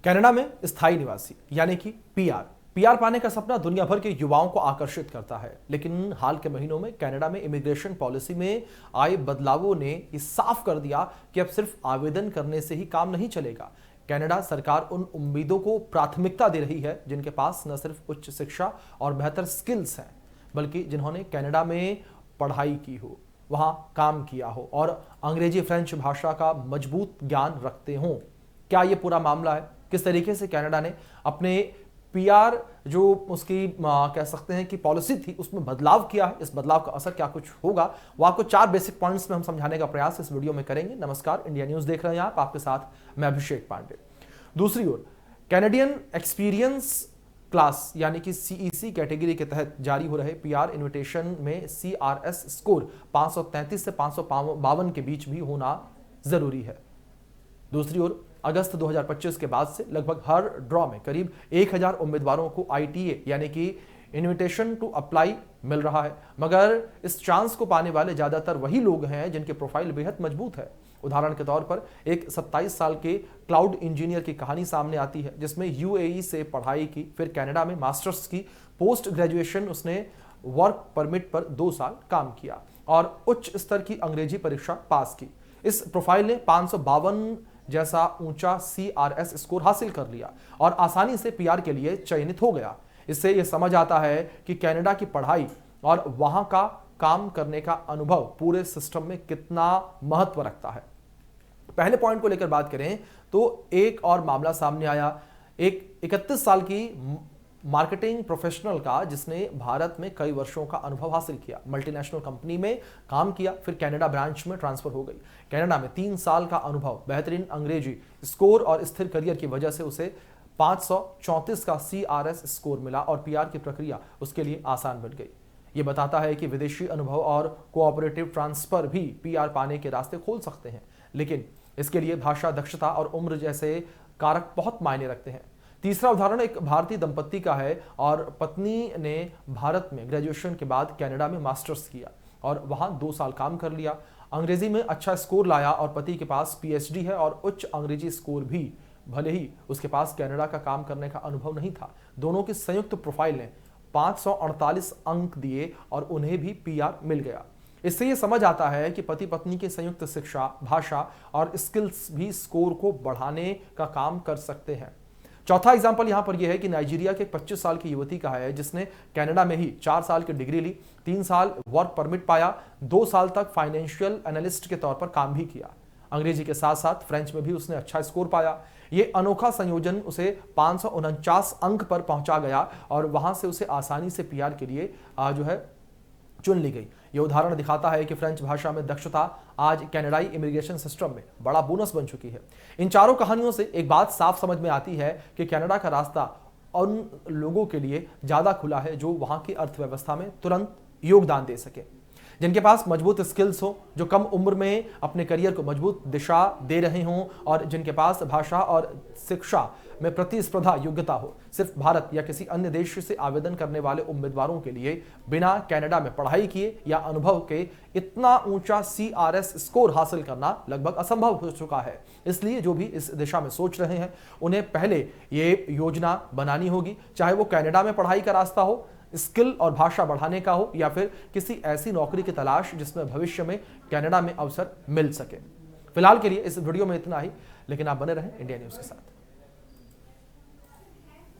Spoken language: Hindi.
कनाडा में स्थायी निवासी यानी कि पीआर पाने का सपना दुनिया भर के युवाओं को आकर्षित करता है, लेकिन हाल के महीनों में कनाडा में इमिग्रेशन पॉलिसी में आए बदलावों ने ये साफ कर दिया कि अब सिर्फ आवेदन करने से ही काम नहीं चलेगा। कनाडा सरकार उन उम्मीदों को प्राथमिकता दे रही है जिनके पास न सिर्फ उच्च शिक्षा और बेहतर स्किल्स हैं, बल्कि जिन्होंने कनाडा में पढ़ाई की हो, वहां काम किया हो और अंग्रेजी फ्रेंच भाषा का मजबूत ज्ञान रखते हों। क्या ये पूरा मामला है? किस तरीके से कनाडा ने अपने पीआर जो उसकी कह सकते हैं कि पॉलिसी थी उसमें बदलाव किया है, इस बदलाव का असर क्या कुछ होगा, वो आपको 4 बेसिक पॉइंट्स में हम समझाने का प्रयास इस वीडियो में करेंगे। नमस्कार, इंडिया न्यूज़ देख रहे हैं आपके साथ मैं अभिषेक पांडे। दूसरी ओर कैनेडियन एक्सपीरियंस क्लास यानी कि सीईसी कैटेगरी के तहत जारी हो रहे पीआर इन्विटेशन में सीआरएस स्कोर 533 से 552 के बीच भी होना जरूरी है। दूसरी ओर अगस्त 2025 के बाद से लगभग हर ड्रॉ में करीब 1000 उम्मीदवारों को आईटीए यानी कि इन्विटेशन टू अप्लाई मिल रहा है, मगर इस चांस को पाने वाले ज्यादातर वही लोग हैं जिनके प्रोफाइल बेहद मजबूत है। उदाहरण के तौर पर एक 27 साल के क्लाउड इंजीनियर की कहानी सामने आती है, जिसमें यूएई से पढ़ाई की, फिर कनाडा में मास्टर्स की, पोस्ट ग्रेजुएशन उसने वर्क परमिट पर 2 साल काम किया और उच्च स्तर की अंग्रेजी परीक्षा पास की। इस प्रोफाइल ने 552 जैसा ऊंचा सीआरएस स्कोर हासिल कर लिया और आसानी से पीआर के लिए चयनित हो गया। इससे यह समझ आता है कि कनाडा की पढ़ाई और वहां का काम करने का अनुभव पूरे सिस्टम में कितना महत्व रखता है। पहले पॉइंट को लेकर बात करें तो एक और मामला सामने आया, एक 31 साल की मार्केटिंग प्रोफेशनल का, जिसने भारत में कई वर्षों का अनुभव हासिल किया, मल्टीनेशनल कंपनी में काम किया, फिर कनाडा ब्रांच में ट्रांसफर हो गई। कनाडा में 3 साल का अनुभव, बेहतरीन अंग्रेजी स्कोर और स्थिर करियर की वजह से उसे 534 का सीआरएस स्कोर मिला और पीआर की प्रक्रिया उसके लिए आसान बन गई। ये बताता है कि विदेशी अनुभव और कोऑपरेटिव ट्रांसफर भी पीआर पाने के रास्ते खोल सकते हैं, लेकिन इसके लिए भाषा दक्षता और उम्र जैसे कारक बहुत मायने रखते हैं। तीसरा उदाहरण एक भारतीय दंपत्ति का है और पत्नी ने भारत में ग्रेजुएशन के बाद कनाडा में मास्टर्स किया और वहां 2 साल काम कर लिया। अंग्रेजी में अच्छा स्कोर लाया और पति के पास पीएचडी है और उच्च अंग्रेजी स्कोर भी, भले ही उसके पास कनाडा का काम करने का अनुभव नहीं था। दोनों की संयुक्त प्रोफाइल ने 548 अंक दिए और उन्हें भी पीआर मिल गया। इससे यह समझ आता है कि पति पत्नी की संयुक्त शिक्षा, भाषा और स्किल्स भी स्कोर को बढ़ाने का काम कर सकते हैं। चौथा एग्जाम्पल यहां पर यह है कि नाइजीरिया के 25 साल की युवती का है, जिसने कनाडा में ही 4 साल की डिग्री ली, 3 साल वर्क परमिट पाया, 2 साल तक फाइनेंशियल एनालिस्ट के तौर पर काम भी किया। अंग्रेजी के साथ साथ फ्रेंच में भी उसने अच्छा स्कोर पाया। यह अनोखा संयोजन उसे 549 अंक पर पहुंचा गया और वहां से उसे आसानी से पीआर के लिए चुन ली गई। यह उदाहरण दिखाता है कि फ्रेंच भाषा में दक्षता आज कनाडाई इमिग्रेशन सिस्टम में बड़ा बोनस बन चुकी है। इन चारों कहानियों से एक बात साफ समझ में आती है कि कनाडा का रास्ता उन लोगों के लिए ज्यादा खुला है जो वहां की अर्थव्यवस्था में तुरंत योगदान दे सके, जिनके पास मजबूत स्किल्स हो, जो कम उम्र में अपने करियर को मजबूत दिशा दे रहे हों और जिनके पास भाषा और शिक्षा में प्रतिस्पर्धा योग्यता हो। सिर्फ भारत या किसी अन्य देश से आवेदन करने वाले उम्मीदवारों के लिए बिना कनाडा में पढ़ाई किए या अनुभव के इतना ऊंचा सीआरएस स्कोर हासिल करना लगभग असंभव हो चुका है। इसलिए जो भी इस दिशा में सोच रहे हैं उन्हें पहले ये योजना बनानी होगी, चाहे वो कनाडा में पढ़ाई का रास्ता हो, स्किल और भाषा बढ़ाने का हो, या फिर किसी ऐसी नौकरी की तलाश जिसमें भविष्य में कनाडा में अवसर मिल सके। फिलहाल के लिए इस वीडियो में इतना ही, लेकिन आप बने रहें इंडिया न्यूज़ के साथ।